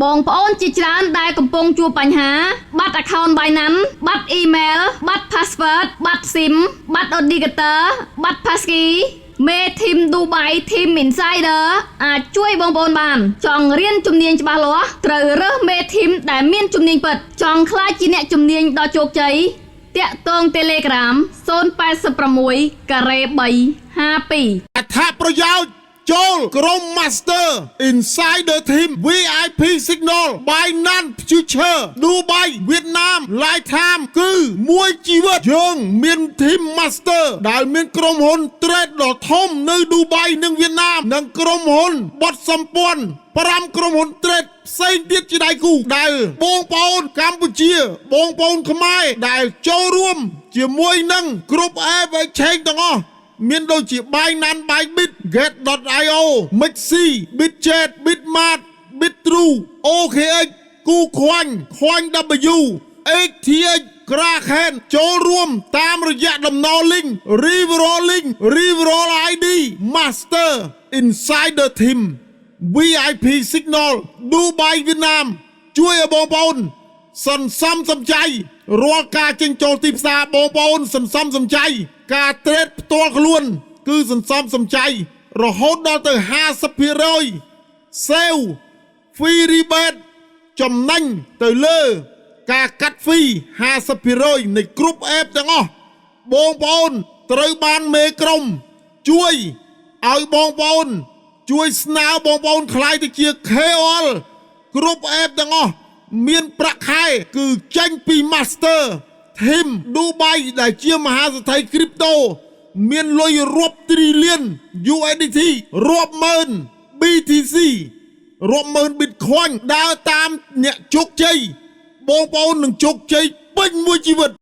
បងប្អូនជាច្រើនដែលកំពុងជួបបញ្ហាបាត់ account Binance បាត់ email បាត់ password បាត់ SIM បាត់ auditor បាត់ passkey មេធីម Dubai Team Insider អាចជួយបងប្អូនបានចង់រៀនជំនាញច្បាស់លាស់ត្រូវរើសមេធីមដែលមានជំនាញពិតចង់ក្លាយជាអ្នកជំនាញដ៏ជោគជ័យតាក់ទង Telegram 086 ការ៉េ 3 52 អត្ថប្រយោជន៍ចូលក្រុម Master Insider Team VIP Signal Binance Future Dubai វៀតណាម Lifetime គឺមួយជីវិតយើងមាន Team Master ដែលមានក្រុមហ៊ុន Trade ដ៏ធំនៅ Dubai និងវៀតណាមនិងក្រុមហ៊ុនបត់សម្ព័ន្ធ5ក្រុមហ៊ុន Trade ផ្សេងទៀតជាដៃគូដែលបងប្អូនកម្ពុជាបងប្អូនខ្មែរដែលចូលរួមជាមួយនឹងគ្រប់ App Exchange ទាំងអស់មានដូចជា Binance Bybit Get.io Mixi Bitget Bitmart Bitrue OKX KuCoin CoinW XTX Kraken ចូលរួមតាមរយៈតំណ link Referral ID Master Insider Team VIP Signal Dubai វៀតណាមជួយឲ្យបងប្អូនសន្សំសំចៃរាល់ការចេញចូលទីផ្សារបងប្អូនសន្សំសំចៃការត្រេតផ្ទាល់ខ្លួនគឺសន្សំសំចៃរហូតដល់ទៅ 50% sale free rebate ចំណេញទៅលើការកាត់ fee 50% នៃគ្រប់ app ទាំងអស់បងប្អូនត្រូវបានមេក្រុមជួយឲ្យបងប្អូនជួយស្នើបងប្អូនខ្លាយទៅជា KOL គ្រប់ app ទាំងអស់មានប្រាក់ខែគឺចេញពី Master Team Dubai ដែលជាមហាសេដ្ឋី Crypto មានលុយរាប់ trillion USDT រាប់ម៉ឺន BTC រាប់ម៉ឺន Bitcoin ដើរតាមអ្នកជោគជ័យបងប្អូននឹងជោគជ័យពេញមួយជីវិត